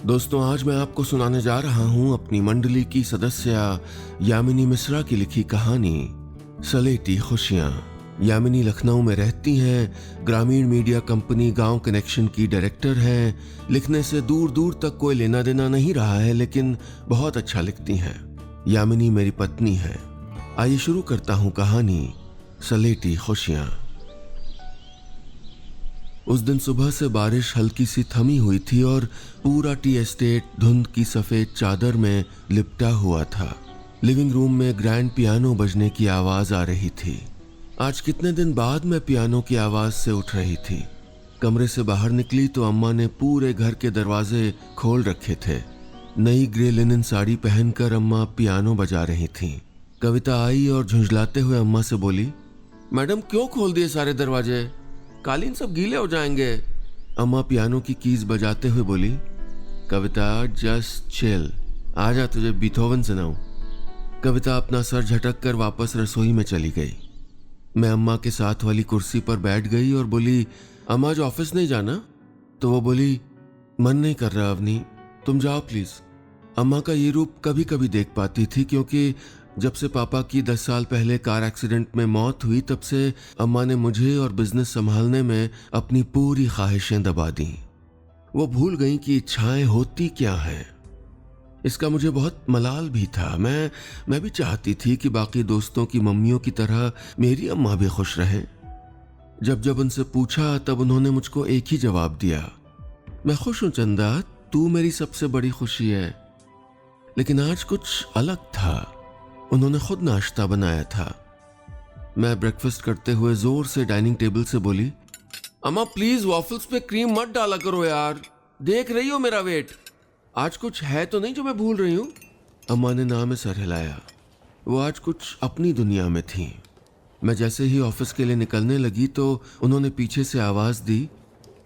दोस्तों, आज मैं आपको सुनाने जा रहा हूं अपनी मंडली की सदस्य यामिनी मिश्रा की लिखी कहानी सलेटी खुशियां। यामिनी लखनऊ में रहती हैं, ग्रामीण मीडिया कंपनी गांव कनेक्शन की डायरेक्टर हैं। लिखने से दूर दूर तक कोई लेना देना नहीं रहा है, लेकिन बहुत अच्छा लिखती हैं। यामिनी मेरी पत्नी है। आइए शुरू करता हूं कहानी सलेटी खुशियां। उस दिन सुबह से बारिश हल्की सी थमी हुई थी और पूरा टी एस्टेट धुंध की सफेद चादर में लिपटा हुआ था। लिविंग रूम में ग्रैंड पियानो बजने की आवाज आ रही थी। आज कितने दिन बाद मैं पियानो की आवाज से उठ रही थी। कमरे से बाहर निकली तो अम्मा ने पूरे घर के दरवाजे खोल रखे थे। नई ग्रे लिनन साड़ी पहनकर अम्मा पियानो बजा रही थीं। कविता आई और झुंझलाते हुए अम्मा से बोली, मैडम क्यों खोल दिए सारे दरवाजे? कालीन सब गीले हो जाएंगे। अम्मा पियानो की कीज बजाते हुए बोली, कविता जस्ट चिल, आजा तुझे बीथोवन सुनाऊं। कविता अपना सर झटक कर वापस रसोई में चली गई। मैं अम्मा के साथ वाली कुर्सी पर बैठ गई और बोली, अम्मा आज ऑफिस नहीं जाना? तो वो बोली, मन नहीं कर रहा अवनी, तुम जाओ प्लीज। अम्मा का ये रूप कभी कभी देख पाती थी, क्योंकि जब से पापा की 10 साल पहले कार एक्सीडेंट में मौत हुई, तब से अम्मा ने मुझे और बिजनेस संभालने में अपनी पूरी ख्वाहिशें दबा दी। वो भूल गई कि इच्छाएं होती क्या हैं। इसका मुझे बहुत मलाल भी था। मैं भी चाहती थी कि बाकी दोस्तों की मम्मियों की तरह मेरी अम्मा भी खुश रहे। जब उनसे पूछा तब उन्होंने मुझको एक ही जवाब दिया, मैं खुश हूं चंदा, तू मेरी सबसे बड़ी खुशी है। लेकिन आज कुछ अलग था। उन्होंने खुद नाश्ता बनाया था। मैं ब्रेकफास्ट करते हुए जोर से डाइनिंग टेबल से बोली, अम्मा प्लीज वॉफल्स पे क्रीम मत डाला करो यार, देख रही हो मेरा वेट, आज कुछ है तो नहीं जो मैं भूल रही हूं? अम्मा ने ना में सर हिलाया। वो आज कुछ अपनी दुनिया में थी। मैं जैसे ही ऑफिस के लिए निकलने लगी तो उन्होंने पीछे से आवाज दी,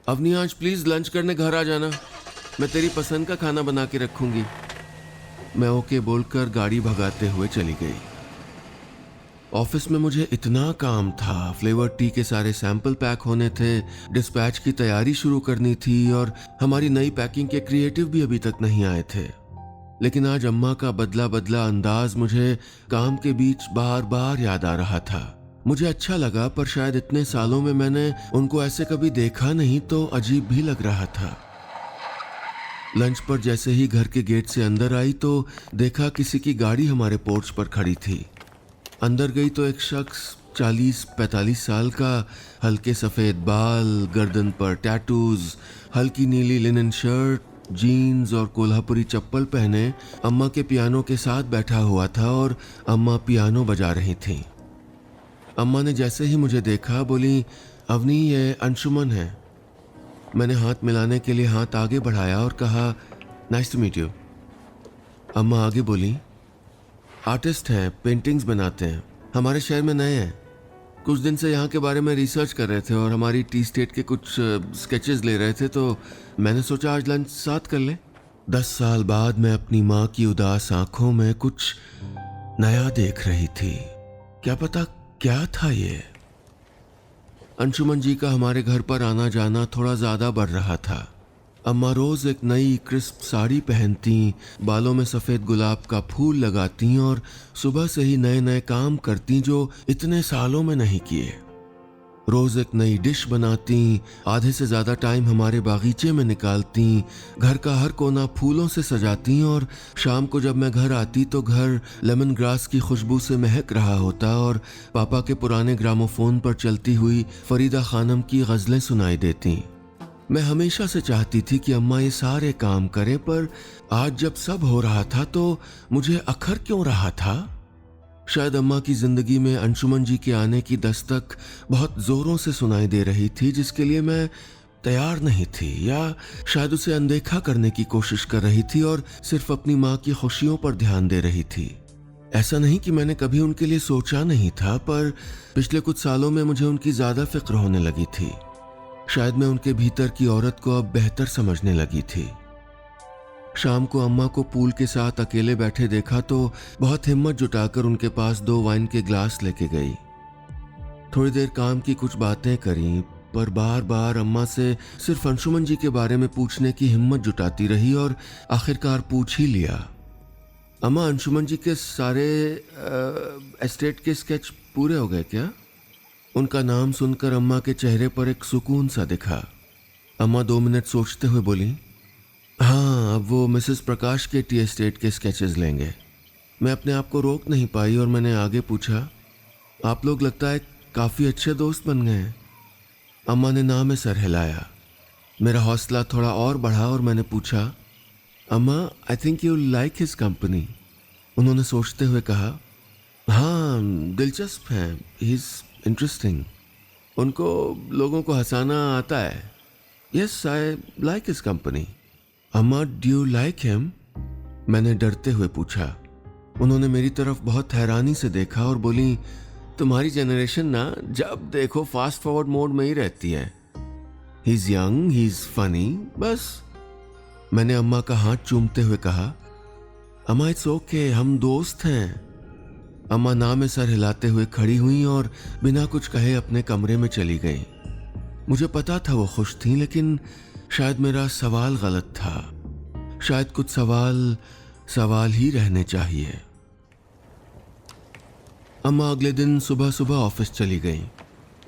अवनी आज प्लीज लंच करने घर आ जाना, मैं तेरी पसंद का खाना बना के रखूंगी। मैं ओके बोलकर गाड़ी भगाते हुए चली गई। ऑफिस में मुझे इतना काम था। फ्लेवर टी के सारे सैंपल पैक होने थे, डिस्पैच की तैयारी शुरू करनी थी और हमारी नई पैकिंग के क्रिएटिव भी अभी तक नहीं आए थे। लेकिन आज अम्मा का बदला बदला अंदाज मुझे काम के बीच बार बार याद आ रहा था। मुझे अच्छा लगा, पर शायद इतने सालों में मैंने उनको ऐसे कभी देखा नहीं तो अजीब भी लग रहा था। लंच पर जैसे ही घर के गेट से अंदर आई तो देखा किसी की गाड़ी हमारे पोर्च पर खड़ी थी। अंदर गई तो एक शख्स 40-45 साल का, हल्के सफ़ेद बाल, गर्दन पर टैटूज, हल्की नीली लिनन शर्ट, जीन्स और कोल्हापुरी चप्पल पहने अम्मा के पियानो के साथ बैठा हुआ था और अम्मा पियानो बजा रही थी। अम्मा ने जैसे ही मुझे देखा बोली, अवनी ये अंशुमन है। मैंने हाथ मिलाने के लिए हाथ आगे बढ़ाया और कहा, नाइस टू मीट यू। अम्मा आगे बोली, आर्टिस्ट हैं, पेंटिंग्स बनाते हैं, हमारे शहर में नए हैं, कुछ दिन से यहाँ के बारे में रिसर्च कर रहे थे और हमारी टी स्टेट के कुछ स्केचेस ले रहे थे, तो मैंने सोचा आज लंच साथ कर लें। 10 साल बाद मैं अपनी माँ की उदास आंखों में कुछ नया देख रही थी। क्या पता क्या था ये? अंशुमन जी का हमारे घर पर आना जाना थोड़ा ज्यादा बढ़ रहा था। अम्मा रोज एक नई क्रिस्प साड़ी पहनती, बालों में सफेद गुलाब का फूल लगाती और सुबह से ही नए नए काम करती जो इतने सालों में नहीं किए। रोज एक नई डिश बनाती, आधे से ज्यादा टाइम हमारे बागीचे में निकालती, घर का हर कोना फूलों से सजाती और शाम को जब मैं घर आती तो घर लेमन ग्रास की खुशबू से महक रहा होता और पापा के पुराने ग्रामोफोन पर चलती हुई फरीदा खानम की गजलें सुनाई देती। मैं हमेशा से चाहती थी कि अम्मा ये सारे काम करें, पर आज जब सब हो रहा था तो मुझे अखर क्यों रहा था? शायद अम्मा की जिंदगी में अंशुमन जी के आने की दस्तक बहुत जोरों से सुनाई दे रही थी, जिसके लिए मैं तैयार नहीं थी, या शायद उसे अनदेखा करने की कोशिश कर रही थी और सिर्फ अपनी माँ की खुशियों पर ध्यान दे रही थी। ऐसा नहीं कि मैंने कभी उनके लिए सोचा नहीं था, पर पिछले कुछ सालों में मुझे उनकी ज्यादा फिक्र होने लगी थी। शायद मैं उनके भीतर की औरत को अब बेहतर समझने लगी थी। शाम को अम्मा को पूल के साथ अकेले बैठे देखा तो बहुत हिम्मत जुटाकर उनके पास 2 वाइन के ग्लास लेके गई। थोड़ी देर काम की कुछ बातें करी, पर बार बार अम्मा से सिर्फ अंशुमन जी के बारे में पूछने की हिम्मत जुटाती रही और आखिरकार पूछ ही लिया। अम्मा, अंशुमन जी के सारे एस्टेट के स्केच पूरे हो गए क्या? उनका नाम सुनकर अम्मा के चेहरे पर एक सुकून सा दिखा। अम्मा 2 मिनट सोचते हुए बोली, हाँ, अब वो मिसेस प्रकाश के टी एस्टेट के स्केचेस लेंगे। मैं अपने आप को रोक नहीं पाई और मैंने आगे पूछा, आप लोग लगता है काफ़ी अच्छे दोस्त बन गए हैं। अम्मा ने ना में सर हिलाया। मेरा हौसला थोड़ा और बढ़ा और मैंने पूछा, अम्मा, आई think you like his company. उन्होंने सोचते हुए कहा, हाँ, दिलचस्प है, ही इज़ इंटरेस्टिंग। उनको लोगों को हंसाना आता है। Yes, I like his company. अम्मा, डू यू लाइक हिम? मैंने डरते हुए पूछा। उन्होंने मेरी तरफ बहुत हैरानी से देखा और बोली, तुम्हारी जनरेशन ना जब देखो फास्ट फॉरवर्ड मोड में ही रहती है। He is young, he is funny, बस। मैंने अम्मा का हाथ चूमते हुए कहा, अम्मा इट्स ओके, हम दोस्त हैं। अम्मा ना में सर हिलाते हुए खड़ी हुई और बिना कुछ कहे अपने कमरे में चली गई। मुझे पता था वो खुश थी, लेकिन शायद मेरा सवाल गलत था। शायद कुछ सवाल ही रहने चाहिए। अम्मा अगले दिन सुबह सुबह ऑफिस चली गई।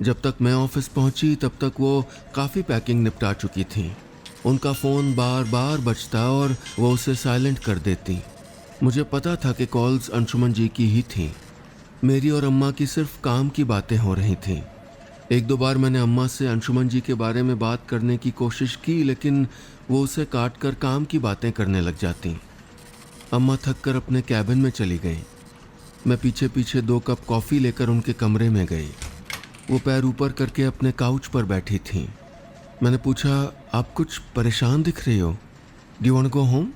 जब तक मैं ऑफिस पहुंची तब तक वो काफ़ी पैकिंग निपटा चुकी थी। उनका फ़ोन बार बार बजता और वो उसे साइलेंट कर देती। मुझे पता था कि कॉल्स अंशुमन जी की ही थी। मेरी और अम्मा की सिर्फ काम की बातें हो रही थीं। 1-2 बार मैंने अम्मा से अंशुमन जी के बारे में बात करने की कोशिश की, लेकिन वो उसे काट कर काम की बातें करने लग जाती। अम्मा थक कर अपने कैबिन में चली गई। मैं पीछे पीछे 2 कप कॉफ़ी लेकर उनके कमरे में गई। वो पैर ऊपर करके अपने काउच पर बैठी थी। मैंने पूछा, आप कुछ परेशान दिख रही हो, do you want go home?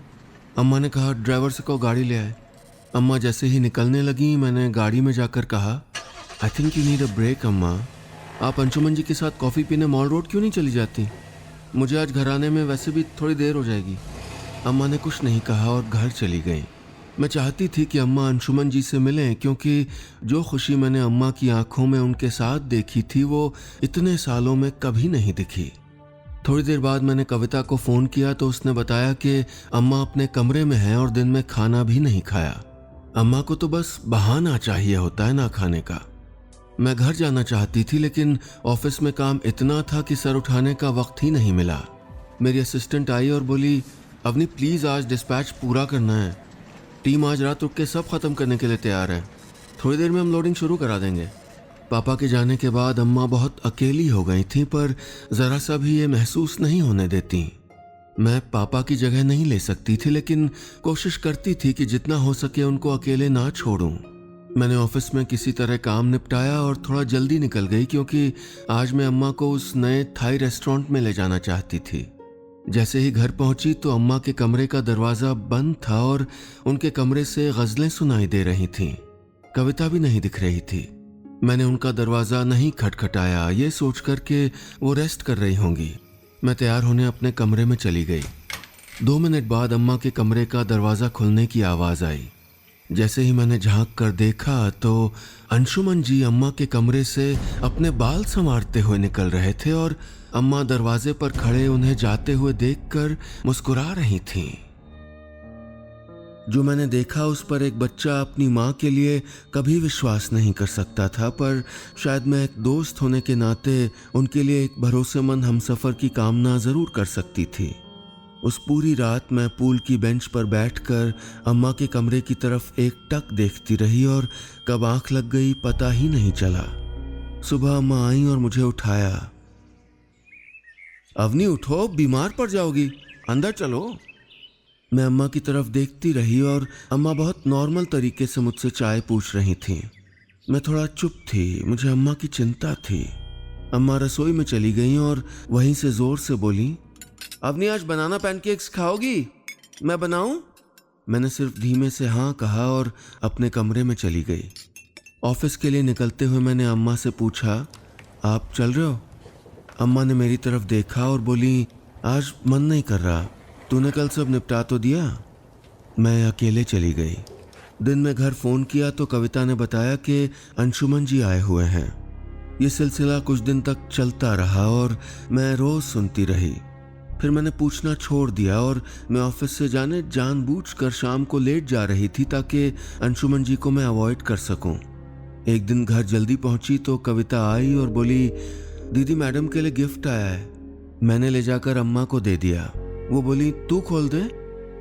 अम्मा ने कहा, ड्राइवर से कहो गाड़ी ले आए। अम्मा जैसे ही निकलने लगी, मैंने गाड़ी में जाकर कहा, I think you need a break अम्मा। आप अंशुमन जी के साथ कॉफ़ी पीने मॉल रोड क्यों नहीं चली जाती? मुझे आज घर आने में वैसे भी थोड़ी देर हो जाएगी। अम्मा ने कुछ नहीं कहा और घर चली गई। मैं चाहती थी कि अम्मा अंशुमन जी से मिलें, क्योंकि जो खुशी मैंने अम्मा की आंखों में उनके साथ देखी थी वो इतने सालों में कभी नहीं दिखी। थोड़ी देर बाद मैंने कविता को फ़ोन किया तो उसने बताया कि अम्मा अपने कमरे में हैं और दिन में खाना भी नहीं खाया। अम्मा को तो बस बहाना चाहिए होता है ना खाने का। मैं घर जाना चाहती थी, लेकिन ऑफिस में काम इतना था कि सर उठाने का वक्त ही नहीं मिला। मेरी असिस्टेंट आई और बोली, अवनी प्लीज़ आज डिस्पैच पूरा करना है। टीम आज रात रुक के सब ख़त्म करने के लिए तैयार है। थोड़ी देर में हम लोडिंग शुरू करा देंगे। पापा के जाने के बाद अम्मा बहुत अकेली हो गई थी, पर ज़रा सा भी ये महसूस नहीं होने देती। मैं पापा की जगह नहीं ले सकती थी, लेकिन कोशिश करती थी कि जितना हो सके उनको अकेले ना छोड़ूं। मैंने ऑफिस में किसी तरह काम निपटाया और थोड़ा जल्दी निकल गई, क्योंकि आज मैं अम्मा को उस नए थाई रेस्टोरेंट में ले जाना चाहती थी। जैसे ही घर पहुंची तो अम्मा के कमरे का दरवाज़ा बंद था और उनके कमरे से गज़लें सुनाई दे रही थीं। कविता भी नहीं दिख रही थी। मैंने उनका दरवाज़ा नहीं खटखटाया, ये सोचकर कि वो रेस्ट कर रही होंगी। मैं तैयार होने अपने कमरे में चली गई। 2 मिनट बाद अम्मा के कमरे का दरवाज़ा खुलने की आवाज़ आई। जैसे ही मैंने झांक कर देखा तो अंशुमन जी अम्मा के कमरे से अपने बाल संवारते हुए निकल रहे थे और अम्मा दरवाजे पर खड़े उन्हें जाते हुए देखकर मुस्कुरा रही थीं। जो मैंने देखा उस पर एक बच्चा अपनी माँ के लिए कभी विश्वास नहीं कर सकता था, पर शायद मैं एक दोस्त होने के नाते उनके लिए एक भरोसेमंद हमसफ़र की कामना ज़रूर कर सकती थी। उस पूरी रात मैं पूल की बेंच पर बैठकर अम्मा के कमरे की तरफ एक टक देखती रही और कब आंख लग गई पता ही नहीं चला। सुबह अम्मा आई और मुझे उठाया। अवनी उठो, बीमार पड़ जाओगी, अंदर चलो। मैं अम्मा की तरफ देखती रही और अम्मा बहुत नॉर्मल तरीके से मुझसे चाय पूछ रही थीं। मैं थोड़ा चुप थी, मुझे अम्मा की चिंता थी। अम्मा रसोई में चली गईं और वहीं से ज़ोर से बोली, अवनी आज बनाना पैनकेक्स खाओगी? मैं बनाऊं? मैंने सिर्फ धीमे से हाँ कहा और अपने कमरे में चली गई। ऑफिस के लिए निकलते हुए मैंने अम्मा से पूछा, आप चल रहे हो? अम्मा ने मेरी तरफ देखा और बोली, आज मन नहीं कर रहा, तूने कल सब निपटा तो दिया? मैं अकेले चली गई। दिन में घर फ़ोन किया तो कविता ने बताया कि अंशुमन जी आए हुए हैं। ये सिलसिला कुछ दिन तक चलता रहा और मैं रोज सुनती रही। फिर मैंने पूछना छोड़ दिया और मैं ऑफिस से जाने जानबूझकर शाम को लेट जा रही थी ताकि अंशुमन जी को मैं अवॉइड कर सकूं। एक दिन घर जल्दी पहुंची तो कविता आई और बोली, दीदी मैडम के लिए गिफ्ट आया है। मैंने ले जाकर अम्मा को दे दिया। वो बोली, तू खोल दे।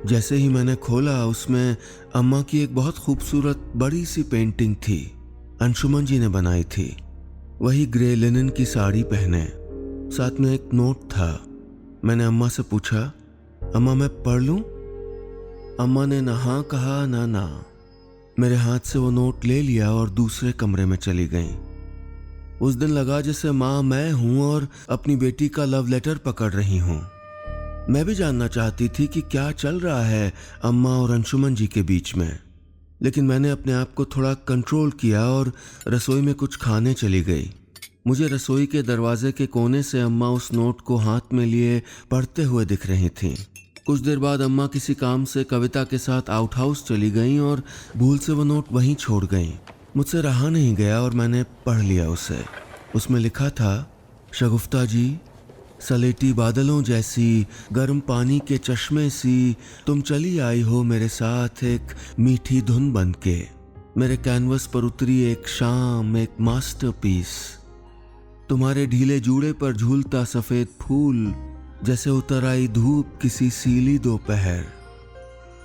जैसे ही मैंने खोला उसमें अम्मा की एक बहुत खूबसूरत बड़ी सी पेंटिंग थी, अंशुमन जी ने बनाई थी। वही ग्रे लिनन की साड़ी पहने, साथ में एक नोट था। मैंने अम्मा से पूछा, अम्मा मैं पढ़ लूं? अम्मा ने ना हाँ कहा ना ना। मेरे हाथ से वो नोट ले लिया और दूसरे कमरे में चली गईं। उस दिन लगा जैसे माँ मैं हूं और अपनी बेटी का लव लेटर पकड़ रही हूं। मैं भी जानना चाहती थी कि क्या चल रहा है अम्मा और अंशुमन जी के बीच में, लेकिन मैंने अपने आप को थोड़ा कंट्रोल किया और रसोई में कुछ खाने चली गई। मुझे रसोई के दरवाजे के कोने से अम्मा उस नोट को हाथ में लिए पढ़ते हुए दिख रही थीं। कुछ देर बाद अम्मा किसी काम से कविता के साथ आउट हाउस चली गईं और भूल से वो नोट वहीं छोड़ गईं। मुझसे रहा नहीं गया और मैंने पढ़ लिया उसे। उसमें लिखा था, शगुफ्ता जी, सलेटी बादलों जैसी गर्म पानी के चश्मे सी तुम चली आई हो मेरे साथ एक मीठी धुन बनके। मेरे कैनवस पर उतरी एक शाम, एक मास्टरपीस। तुम्हारे ढीले जूड़े पर झूलता सफेद फूल, जैसे उतर आई धूप किसी सीली दोपहर।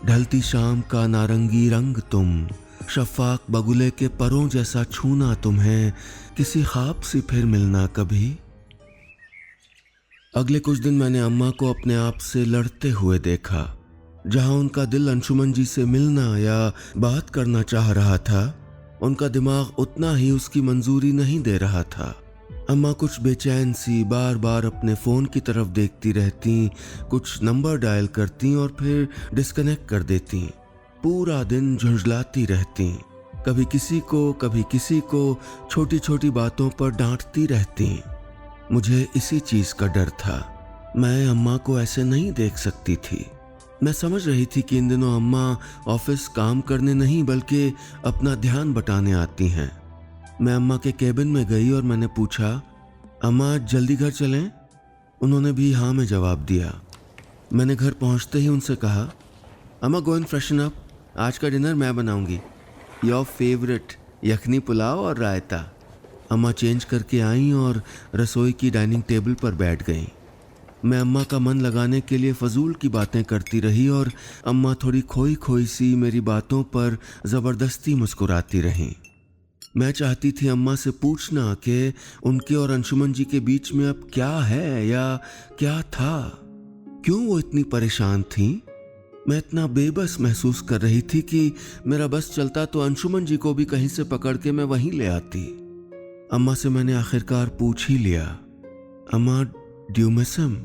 ढलती शाम का नारंगी रंग तुम, शफाक बगुले के परों जैसा छूना तुम्हें, किसी ख्वाब से फिर मिलना कभी। अगले कुछ दिन मैंने अम्मा को अपने आप से लड़ते हुए देखा। जहां उनका दिल अंशुमन जी से मिलना या बात करना चाह रहा था, उनका दिमाग उतना ही उसकी मंजूरी नहीं दे रहा था। अम्मा कुछ बेचैन सी बार बार अपने फ़ोन की तरफ देखती रहती, कुछ नंबर डायल करती और फिर डिस्कनेक्ट कर देती। पूरा दिन झुंझलाती रहती, कभी किसी को छोटी छोटी बातों पर डांटती रहती। मुझे इसी चीज़ का डर था। मैं अम्मा को ऐसे नहीं देख सकती थी। मैं समझ रही थी कि इन दिनों अम्मा ऑफिस काम करने नहीं बल्कि अपना ध्यान बटाने आती हैं। मैं अम्मा के केबिन में गई और मैंने पूछा, अम्मा जल्दी घर चलें? उन्होंने भी हाँ में जवाब दिया। मैंने घर पहुंचते ही उनसे कहा, अम्मा गो एंड फ्रेशन अप, आज का डिनर मैं बनाऊंगी, योर फेवरेट यखनी पुलाव और रायता। अम्मा चेंज करके आईं और रसोई की डाइनिंग टेबल पर बैठ गईं। मैं अम्मा का मन लगाने के लिए फजूल की बातें करती रही और अम्मा थोड़ी खोई खोई सी मेरी बातों पर ज़बरदस्ती मुस्कुराती रहीं। मैं चाहती थी अम्मा से पूछना कि उनके और अंशुमन जी के बीच में अब क्या है या क्या था, क्यों वो इतनी परेशान थी। मैं इतना बेबस महसूस कर रही थी कि मेरा बस चलता तो अंशुमन जी को भी कहीं से पकड़ के मैं वहीं ले आती। अम्मा से मैंने आखिरकार पूछ ही लिया, अम्मा डू यू मिस हिम?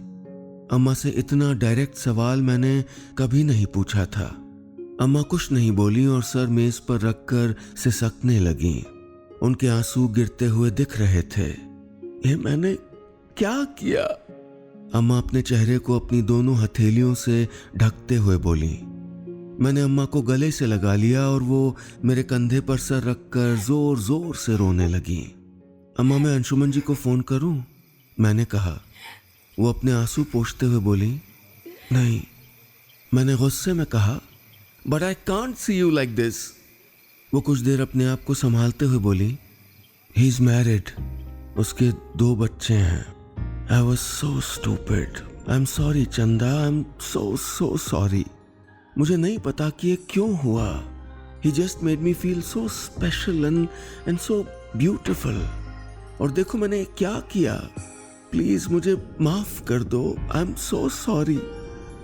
अम्मा से इतना डायरेक्ट सवाल मैंने कभी नहीं पूछा था। अम्मा कुछ नहीं बोली और सर मेज पर रखकर सिसकने लगीं। उनके आंसू गिरते हुए दिख रहे थे। ये मैंने क्या किया? अम्मा अपने चेहरे को अपनी दोनों हथेलियों से ढकते हुए बोली। मैंने अम्मा को गले से लगा लिया और वो मेरे कंधे पर सर रखकर जोर जोर से रोने लगी। अम्मा मैं अंशुमन जी को फोन करूं? मैंने कहा। वो अपने आंसू पोंछते हुए बोली, नहीं। मैंने गुस्से में कहा, but I can't see you like this. वो कुछ देर अपने आप को संभालते हुए बोली, ही इज मैरिड, उसके 2 बच्चे हैं। I was so stupid, I am sorry चंदा, आई एम सो सॉरी। मुझे नहीं पता कि ये क्यों हुआ। He just made me feel so special and so beautiful. और देखो मैंने क्या किया, प्लीज मुझे माफ कर दो, आई एम सो सॉरी।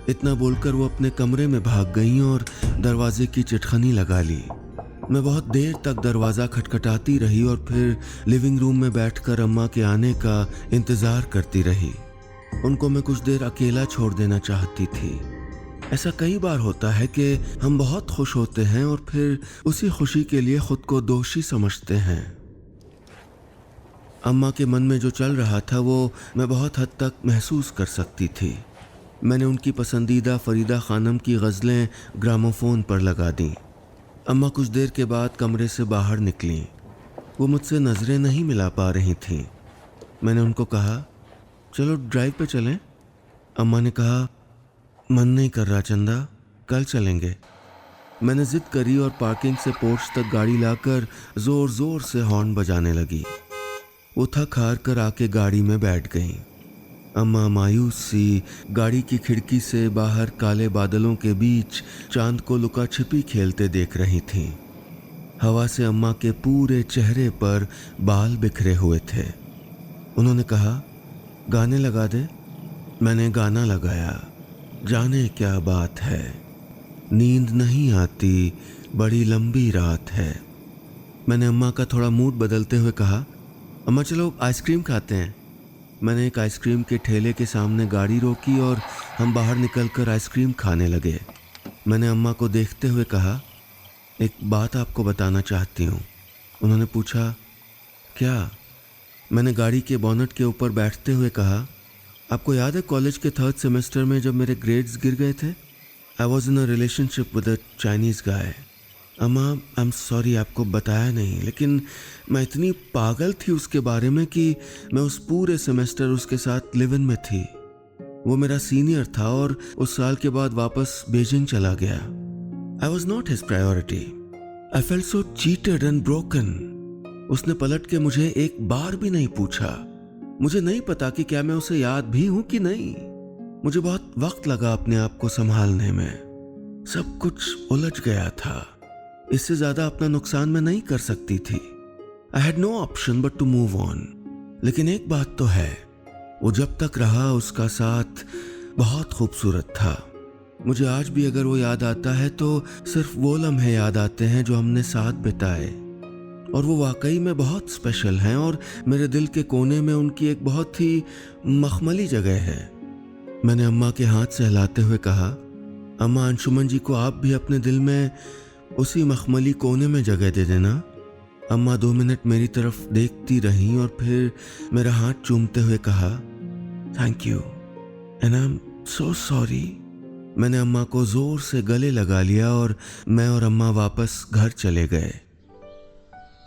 इतना बोलकर वो अपने कमरे में भाग गईं और दरवाजे की चिटखनी लगा ली। मैं बहुत देर तक दरवाज़ा खटखटाती रही और फिर लिविंग रूम में बैठकर अम्मा के आने का इंतज़ार करती रही। उनको मैं कुछ देर अकेला छोड़ देना चाहती थी। ऐसा कई बार होता है कि हम बहुत खुश होते हैं और फिर उसी खुशी के लिए खुद को दोषी समझते हैं। अम्मा के मन में जो चल रहा था वो मैं बहुत हद तक महसूस कर सकती थी। मैंने उनकी पसंदीदा फरीदा खानम की गज़लें ग्रामोफोन पर लगा दी। अम्मा कुछ देर के बाद कमरे से बाहर निकली। वो मुझसे नज़रें नहीं मिला पा रही थीं। मैंने उनको कहा, चलो ड्राइव पे चलें। अम्मा ने कहा, मन नहीं कर रहा चंदा, कल चलेंगे। मैंने जिद करी और पार्किंग से पोर्च तक गाड़ी लाकर ज़ोर ज़ोर से हॉर्न बजाने लगी। वो थक हार कर आके गाड़ी में बैठ गईं। अम्मा मायूस सी गाड़ी की खिड़की से बाहर काले बादलों के बीच चांद को लुका छिपी खेलते देख रही थीं। हवा से अम्मा के पूरे चेहरे पर बाल बिखरे हुए थे। उन्होंने कहा, गाने लगा दे। मैंने गाना लगाया। जाने क्या बात है, नींद नहीं आती, बड़ी लंबी रात है। मैंने अम्मा का थोड़ा मूड बदलते हुए कहा, अम्मा चलो आइसक्रीम खाते हैं। मैंने एक आइसक्रीम के ठेले के सामने गाड़ी रोकी और हम बाहर निकलकर आइसक्रीम खाने लगे। मैंने अम्मा को देखते हुए कहा, एक बात आपको बताना चाहती हूँ। उन्होंने पूछा, क्या? मैंने गाड़ी के बोनट के ऊपर बैठते हुए कहा, आपको याद है कॉलेज के 3rd सेमेस्टर में जब मेरे ग्रेड्स गिर गए थे? I was in a relationship with a Chinese guy. अम्मा, आई एम सॉरी, आपको बताया नहीं, लेकिन मैं इतनी पागल थी उसके बारे में कि मैं उस पूरे सेमेस्टर उसके साथ लिव इन में थी। वो मेरा सीनियर था और उस साल के बाद वापस बीजिंग चला गया। I was not his priority. I felt so cheated and broken. उसने पलट के मुझे एक बार भी नहीं पूछा। मुझे नहीं पता कि क्या मैं उसे याद भी हूं कि नहीं। मुझे बहुत वक्त लगा अपने आप को संभालने में। सब कुछ उलझ गया था। इससे ज्यादा अपना नुकसान मैं नहीं कर सकती थी। I had no option but to move on. लेकिन एक बात तो है, वो जब तक रहा उसका साथ बहुत खूबसूरत था। मुझे आज भी अगर वो याद आता है तो सिर्फ वो लम्हे याद आते हैं जो हमने साथ बिताए, और वो वाकई में बहुत स्पेशल हैं और मेरे दिल के कोने में उनकी एक बहुत ही मखमली जगह है। मैंने अम्मा के हाथ से हिलाते हुए कहा, अम्मा, अंशुमन जी को आप भी अपने दिल में उसी मखमली कोने में जगह दे देना। अम्मा 2 मिनट मेरी तरफ देखती रहीं और फिर मेरा हाथ चूमते हुए कहा, thank you and I am so sorry. मैंने अम्मा को जोर से गले लगा लिया और मैं और अम्मा वापस घर चले गए।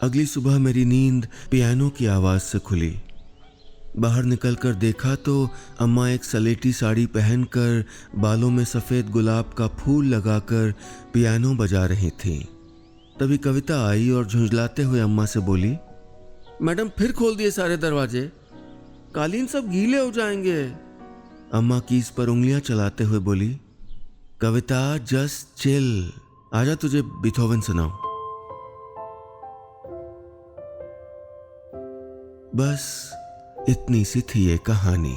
अगली सुबह मेरी नींद पियानो की आवाज़ से खुली। बाहर निकलकर देखा तो अम्मा एक सलेटी साड़ी पहनकर बालों में सफ़ेद गुलाब का फूल लगाकर पियानो बजा रही थी। तभी कविता आई और झुंझलाते हुए अम्मा से बोली, मैडम फिर खोल दिए सारे दरवाजे, कालीन सब गीले हो जाएंगे। अम्मा कीज पर उंगलियां चलाते हुए बोली, कविता जस्ट चिल, आजा तुझे बीथोवन सुनाऊं। बस इतनी सी थी ये कहानी।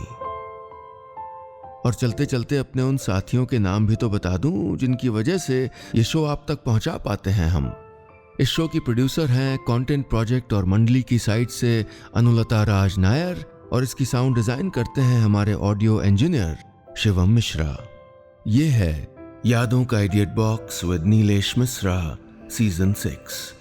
और चलते चलते अपने उन साथियों के नाम भी तो बता दूं जिनकी वजह से ये शो आप तक पहुंचा पाते हैं हम। इस शो की प्रोड्यूसर हैं कंटेंट प्रोजेक्ट और मंडली की साइड से अनुलता राज नायर, और इसकी साउंड डिजाइन करते हैं हमारे ऑडियो इंजीनियर शिवम मिश्रा। ये है यादों का idiot box with Nilesh Mishra season 6।